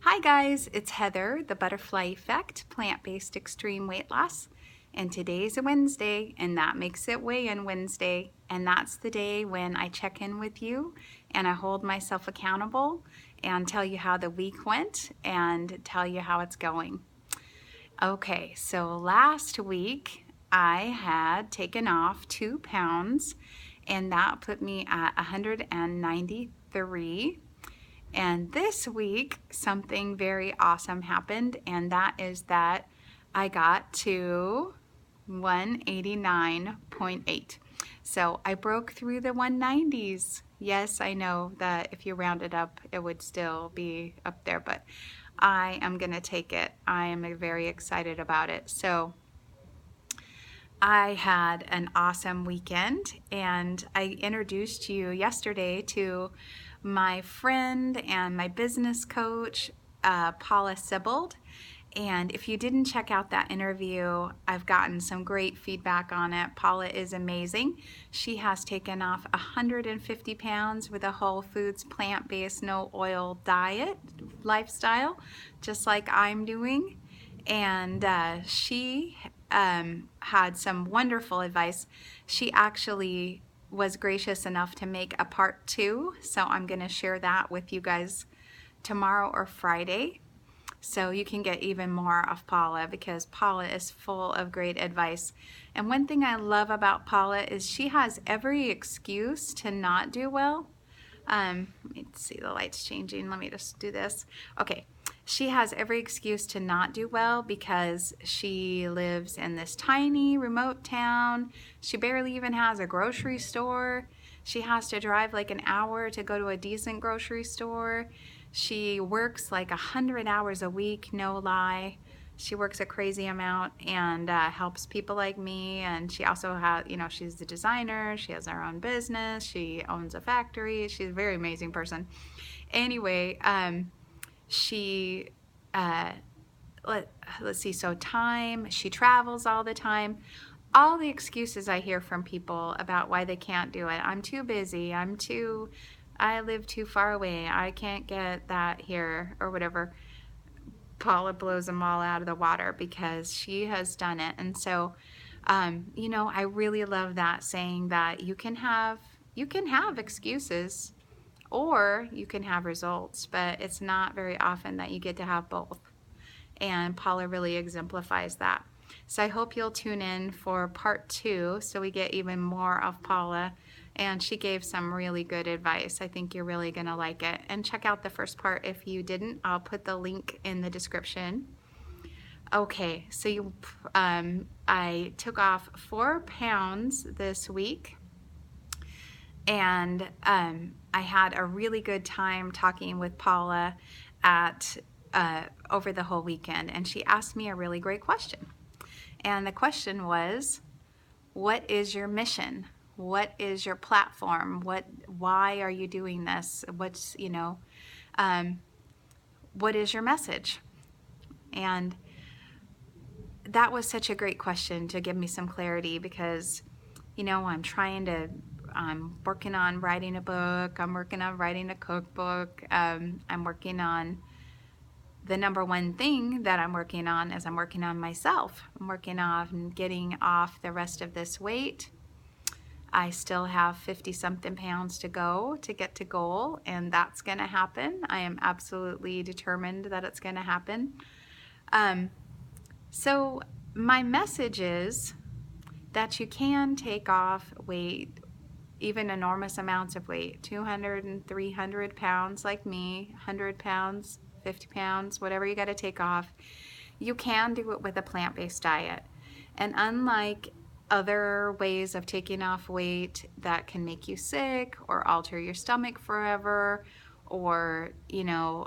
Hi guys, it's Heather, the Butterfly Effect, plant-based extreme weight loss. And today's a Wednesday, and that makes it Weigh-In Wednesday. And that's the day when I check in with you and I hold myself accountable and tell you how the week went and tell you how it's going. Okay, so last week I had taken off 2 pounds and that put me at 193. And this week, something very awesome happened, and that is that I got to 189.8. So I broke through the 190s. Yes, I know that if you round it up, it would still be up there, but I am going to take it. I am very excited about it. So I had an awesome weekend, and I introduced you yesterday to my friend and my business coach, Paula Sibbald. And if you didn't check out that interview, I've gotten some great feedback on it. Paula is amazing. She has taken off 150 pounds with a whole foods, plant-based, no oil diet lifestyle, just like I'm doing. And she had some wonderful advice. She actually was gracious enough to make a part 2, so I'm going to share that with you guys tomorrow or Friday, so you can get even more of Paula, because Paula is full of great advice. And one thing I love about Paula is she has every excuse to not do well. Let me see, the light's changing. Let me just do this. Okay. She has every excuse to not do well because she lives in this tiny remote town. She barely even has a grocery store. She has to drive like an hour to go to a decent grocery store. She works like 100 hours a week, no lie. She works a crazy amount and helps people like me. And she also has, she's the designer. She has her own business. She owns a factory. She's a very amazing person. Anyway, she, let's see, so time, she travels all the time. All the excuses I hear from people about why they can't do it. I'm too busy. I live too far away. I can't get that here or whatever. Paula blows them all out of the water because she has done it. And so, I really love that, saying that you can have excuses or you can have results, but it's not very often that you get to have both. And Paula really exemplifies that. So I hope you'll tune in for part 2 so we get even more of Paula. And she gave some really good advice. I think you're really going to like it. And check out the first part if you didn't. I'll put the link in the description. Okay, so I took off 4 pounds this week. And I had a really good time talking with Paula over the whole weekend. And she asked me a really great question. And the question was, what is your mission? What is your platform? Why are you doing this? What is your message? And that was such a great question to give me some clarity, because, I'm working on writing a book. I'm working on writing a cookbook. I'm working on the number one thing that I'm working on is I'm working on myself. I'm working on getting off the rest of this weight. I still have 50-something pounds to go to get to goal, and that's going to happen. I am absolutely determined that it's going to happen. So my message is that you can take off weight, even enormous amounts of weight, 200 and 300 pounds like me, 100 pounds, 50 pounds, whatever you got to take off. You can do it with a plant-based diet. And unlike other ways of taking off weight that can make you sick or alter your stomach forever, or,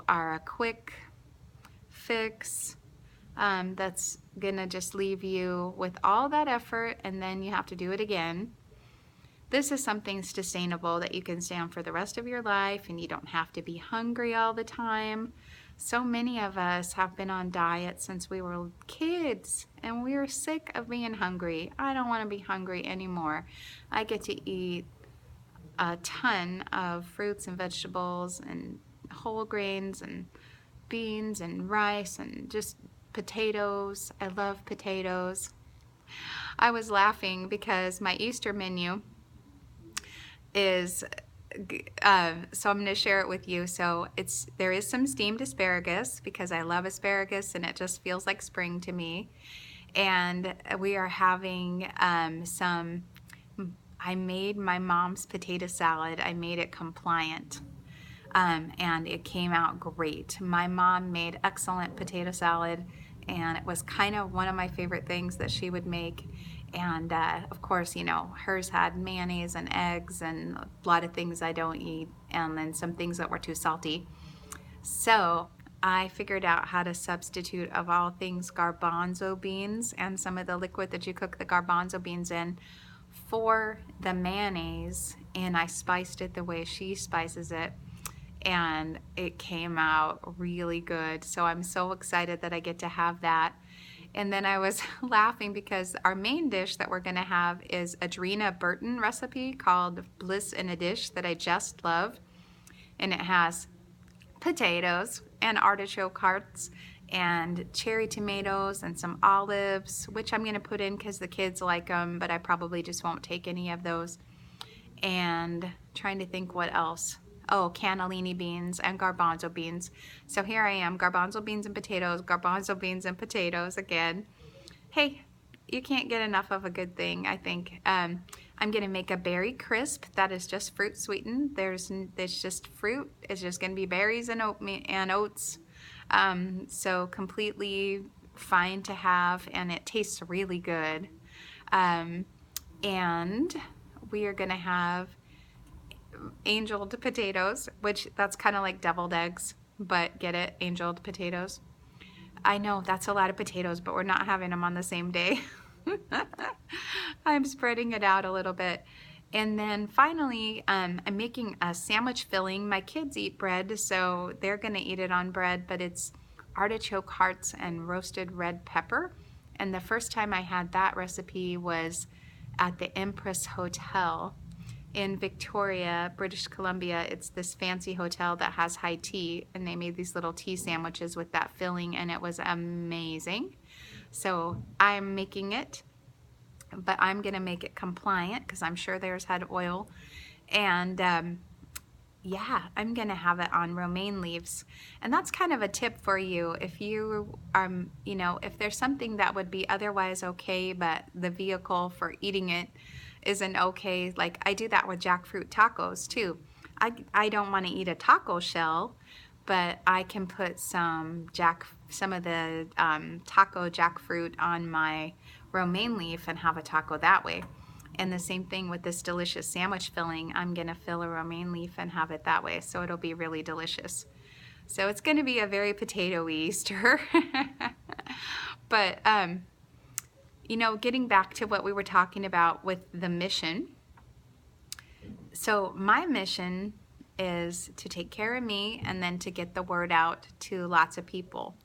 are a quick fix, that's gonna just leave you with all that effort and then you have to do it again. This is something sustainable that you can stay on for the rest of your life, and you don't have to be hungry all the time. So many of us have been on diet since we were kids, and we are sick of being hungry. I don't want to be hungry anymore. I get to eat a ton of fruits and vegetables and whole grains and beans and rice and just potatoes. I love potatoes. I was laughing because my Easter menu is so I'm going to share it with you. So there is some steamed asparagus because I love asparagus and it just feels like spring to me. And we are having I made my mom's potato salad. I made it compliant. And it came out great. My mom made excellent potato salad, and it was kind of one of my favorite things that she would make. And of course, you know, hers had mayonnaise and eggs and a lot of things I don't eat, and then some things that were too salty. So I figured out how to substitute, of all things, garbanzo beans and some of the liquid that you cook the garbanzo beans in for the mayonnaise, and I spiced it the way she spices it, and it came out really good. So I'm so excited that I get to have that. And then I was laughing because our main dish that we're going to have is a Drina Burton recipe called Bliss in a Dish that I just love. And it has potatoes and artichoke hearts and cherry tomatoes and some olives, which I'm going to put in because the kids like them, but I probably just won't take any of those. And trying to think what else. Oh, cannellini beans and garbanzo beans. So here I am, garbanzo beans and potatoes again. Hey, you can't get enough of a good thing, I think. I'm going to make a berry crisp that is just fruit sweetened. It's just fruit. It's just going to be berries and oats. So completely fine to have, and it tastes really good. And we are going to have angeled potatoes, which that's kind of like deviled eggs, but get it? Angeled potatoes. I know that's a lot of potatoes, but we're not having them on the same day. I'm spreading it out a little bit. And then finally, I'm making a sandwich filling. My kids eat bread, so they're going to eat it on bread, but it's artichoke hearts and roasted red pepper. And the first time I had that recipe was at the Empress Hotel in Victoria, British Columbia. It's this fancy hotel that has high tea, and they made these little tea sandwiches with that filling, and it was amazing. So I'm making it, but I'm going to make it compliant because I'm sure theirs had oil. And yeah, I'm going to have it on romaine leaves. And that's kind of a tip for you if you you know, if there's something that would be otherwise okay, but the vehicle for eating it isn't okay. Like I do that with jackfruit tacos too. I don't want to eat a taco shell, but I can put some of the taco jackfruit on my romaine leaf and have a taco that way. And the same thing with this delicious sandwich filling. I'm going to fill a romaine leaf and have it that way, so it'll be really delicious. So it's going to be a very potato-y Easter. But you know, getting back to what we were talking about with the mission. So my mission is to take care of me and then to get the word out to lots of people.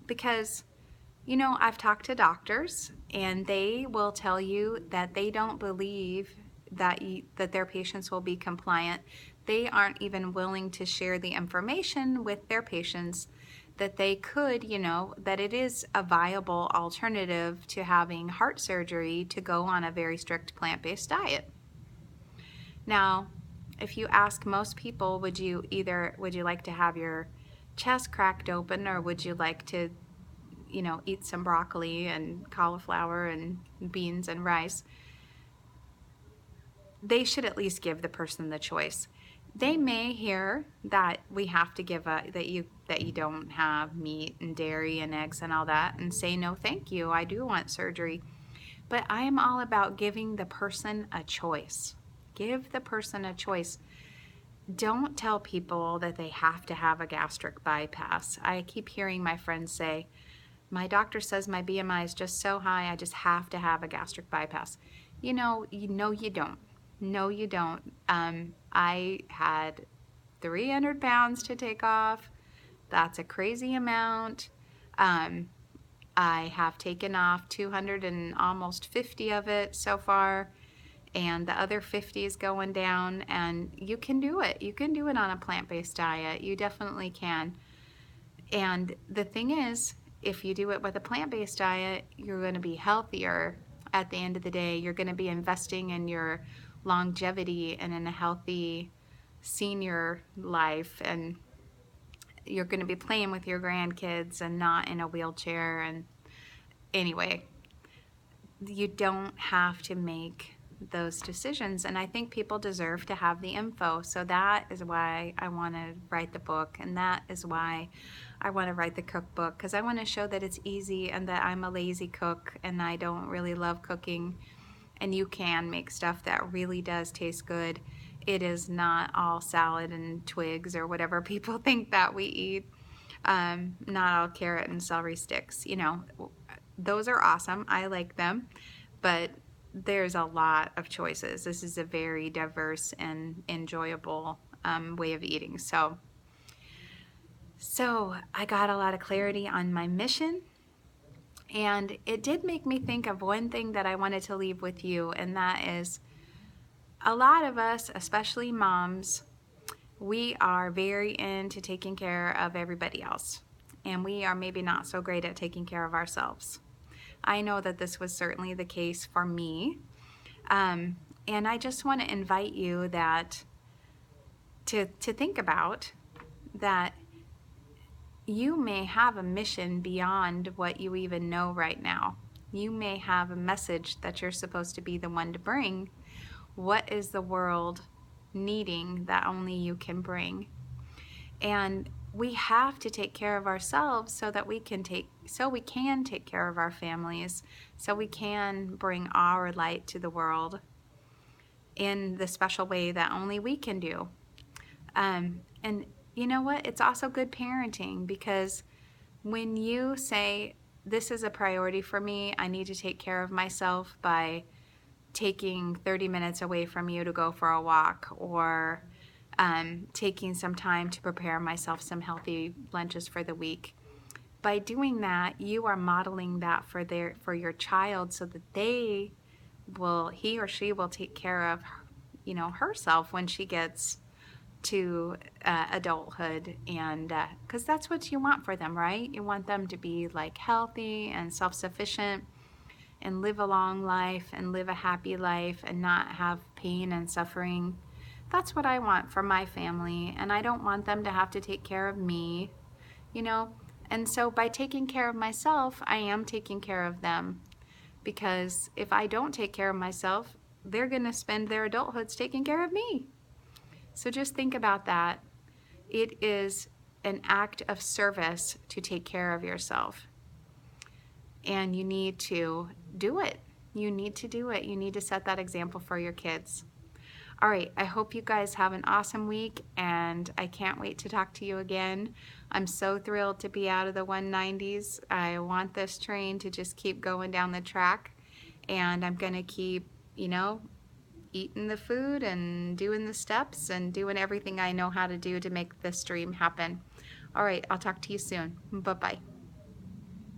Because, you know, I've talked to doctors and they will tell you that they don't believe that their patients will be compliant. They aren't even willing to share the information with their patients that they could, you know, that it is a viable alternative to having heart surgery to go on a very strict plant-based diet. Now, if you ask most people, would you like to have your chest cracked open, or would you like to, you know, eat some broccoli and cauliflower and beans and rice? They should at least give the person the choice. They may hear that we have to give that you don't have meat and dairy and eggs and all that, and say no thank you, I do want surgery. But I am all about giving the person a choice. Give the person a choice. Don't tell people that they have to have a gastric bypass. I keep hearing my friends say, my doctor says my BMI is just so high, I just have to have a gastric bypass. You know you don't. No, you don't. I had 300 pounds to take off. That's a crazy amount. I have taken off 200 and almost 50 of it so far, and the other 50 is going down, and you can do it. You can do it on a plant-based diet. You definitely can. And the thing is, if you do it with a plant-based diet, you're going to be healthier at the end of the day. You're going to be investing in your longevity and in a healthy senior life, and you're going to be playing with your grandkids and not in a wheelchair. And anyway, you don't have to make those decisions, and I think people deserve to have the info. So that is why I want to write the book, and that is why I want to write the cookbook, because I want to show that it's easy and that I'm a lazy cook and I don't really love cooking, and you can make stuff that really does taste good. It is not all salad and twigs or whatever people think that we eat. Not all carrot and celery sticks. You know, those are awesome. I like them, but there's a lot of choices. This is a very diverse and enjoyable way of eating. So I got a lot of clarity on my mission, and it did make me think of one thing that I wanted to leave with you, and that is a lot of us, especially moms, we are very into taking care of everybody else, and we are maybe not so great at taking care of ourselves. I know that this was certainly the case for me, and I just want to invite you to think about that you may have a mission beyond what you even know right now. You may have a message that you're supposed to be the one to bring. What is the world needing that only you can bring? And we have to take care of ourselves so that we can take care of our families, so we can bring our light to the world in the special way that only we can do. And you know what? It's also good parenting, because when you say, this is a priority for me, I need to take care of myself by taking 30 minutes away from you to go for a walk, or taking some time to prepare myself some healthy lunches for the week. By doing that, you are modeling that for your child, so that he or she will take care of, herself when she gets to adulthood, and because that's what you want for them, right? You want them to be like healthy and self-sufficient and live a long life and live a happy life and not have pain and suffering. That's what I want for my family, and I don't want them to have to take care of me, And so by taking care of myself, I am taking care of them, because if I don't take care of myself, they're going to spend their adulthoods taking care of me. So just think about that. It is an act of service to take care of yourself. And you need to do it. You need to do it. You need to set that example for your kids. All right, I hope you guys have an awesome week, and I can't wait to talk to you again. I'm so thrilled to be out of the 190s. I want this train to just keep going down the track, and I'm going to keep, eating the food and doing the steps and doing everything I know how to do to make this dream happen. All right, I'll talk to you soon. Bye-bye.